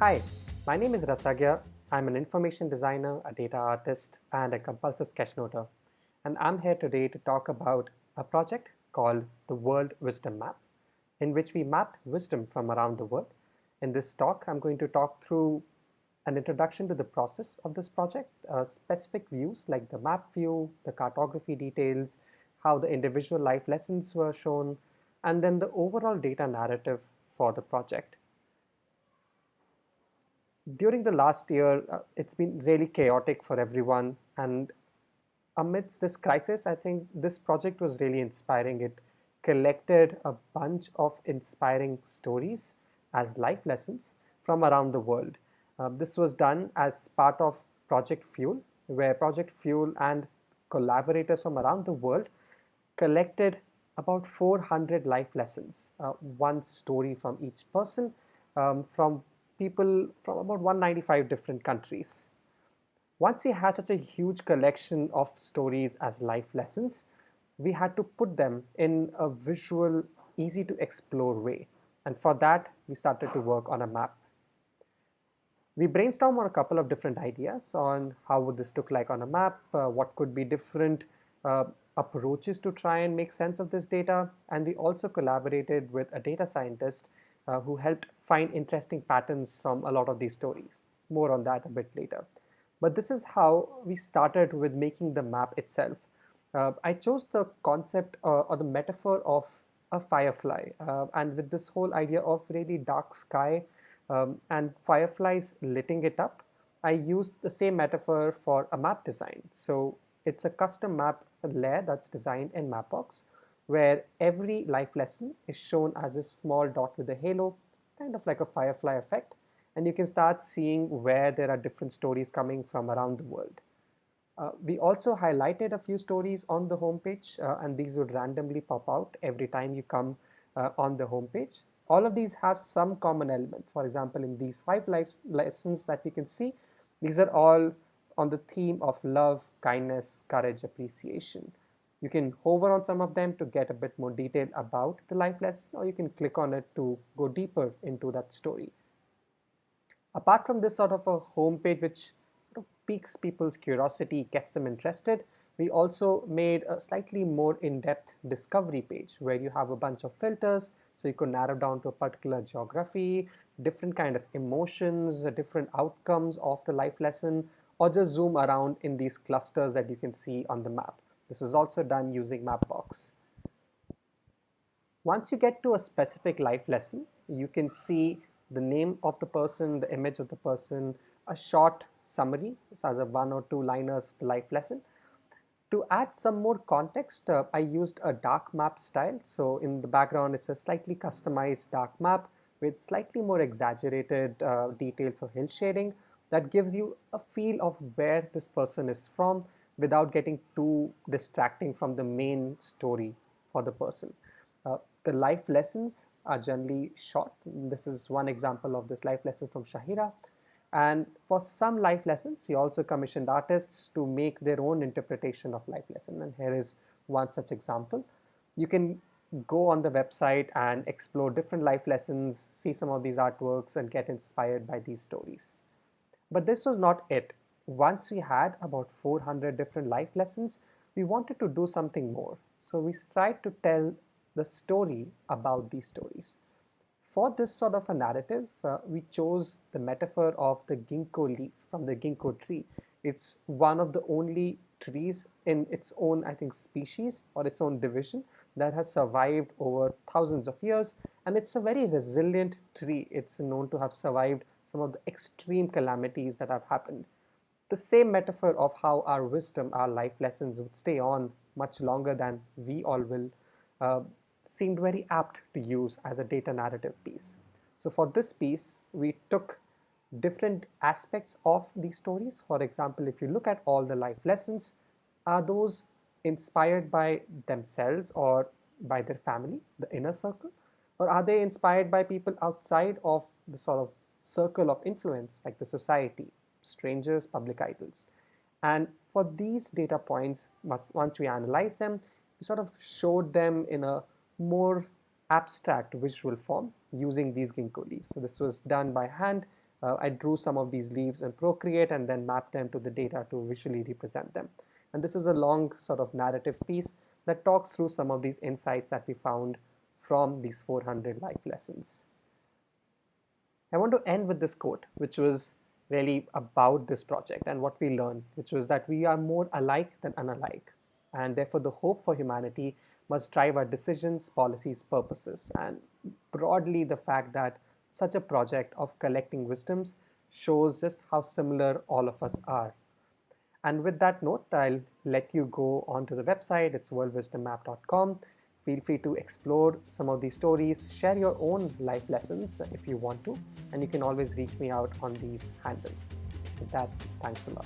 Hi, my name is Rasagya. I'm an information designer, a data artist, and a compulsive sketchnoter. And I'm here today to talk about a project called the World Wisdom Map, in which we mapped wisdom from around the world. In this talk, I'm going to talk through an introduction to the process of this project, specific views like the map view, the cartography details, how the individual life lessons were shown, and then the overall data narrative for the project. During the last year, it's been really chaotic for everyone. And amidst this crisis, I think this project was really inspiring. It collected a bunch of inspiring stories as life lessons from around the world. This was done as part of Project Fuel, where Project Fuel and collaborators from around the world collected about 400 life lessons, one story from each person, from people from about 195 different countries. Once we had such a huge collection of stories as life lessons, we had to put them in a visual, easy to explore way. And for that, we started to work on a map. We brainstormed on a couple of different ideas on how would this look like on a map, what could be different uh, approaches to try and make sense of this data, and we also collaborated with a data scientist who helped find interesting patterns from a lot of these stories. More on that a bit later. But this is how we started with making the map itself. I chose the concept or the metaphor of a firefly, and with this whole idea of really dark sky and fireflies lighting it up, I used the same metaphor for a map design. So it's a custom map layer that's designed in Mapbox, where every life lesson is shown as a small dot with a halo, kind of like a firefly effect, and you can start seeing where there are different stories coming from around the world. We also highlighted a few stories on the homepage, and these would randomly pop out every time you come on the homepage. All of these have some common elements. For example, in these five life lessons that you can see, these are all on the theme of love, kindness, courage, appreciation. You can hover on some of them to get a bit more detail about the life lesson, or you can click on it to go deeper into that story. Apart from this sort of a homepage which sort of piques people's curiosity, gets them interested, we also made a slightly more in-depth discovery page where you have a bunch of filters, so you could narrow down to a particular geography, different kind of emotions, different outcomes of the life lesson, or just zoom around in these clusters that you can see on the map. This is also done using Mapbox. Once you get to a specific life lesson, you can see the name of the person, the image of the person, a short summary, so as a one or two liners of the life lesson. To add some more context, I used a dark map style. So in the background, it's a slightly customized dark map with slightly more exaggerated details of hill shading that gives you a feel of where this person is from without getting too distracting from the main story for the person. The life lessons are generally short. This is one example of this life lesson from Shahira. And for some life lessons, we also commissioned artists to make their own interpretation of life lesson. And here is one such example. You can go on the website and explore different life lessons, see some of these artworks, and get inspired by these stories. But this was not it. Once we had about 400 different life lessons, we wanted to do something more. So we tried to tell the story about these stories. For this sort of a narrative, we chose the metaphor of the ginkgo leaf from the ginkgo tree. It's one of the only trees in its own, I think, species or its own division that has survived over thousands of years. And it's a very resilient tree. It's known to have survived some of the extreme calamities that have happened. The same metaphor of how our wisdom, our life lessons would stay on much longer than we all will, uh, seemed very apt to use as a data narrative piece. So for this piece, we took different aspects of these stories. For example, if you look at all the life lessons, are those inspired by themselves or by their family, the inner circle? Or are they inspired by people outside of the sort of circle of influence, like the society, strangers, public idols? And for these data points, once we analyze them, we sort of showed them in a more abstract visual form using these ginkgo leaves. So this was done by hand I drew some of these leaves in Procreate and then mapped them to the data to visually represent them. And this is a long sort of narrative piece that talks through some of these insights that we found from these 400 life lessons. I want to end with this quote, which was really about this project and what we learned, which was that we are more alike than unalike. And therefore, the hope for humanity must drive our decisions, policies, purposes. And broadly, the fact that such a project of collecting wisdoms shows just how similar all of us are. And with that note, I'll let you go onto the website. It's worldwisdommap.com. Feel free to explore some of these stories, share your own life lessons if you want to, and you can always reach me out on these handles. With that, thanks a lot.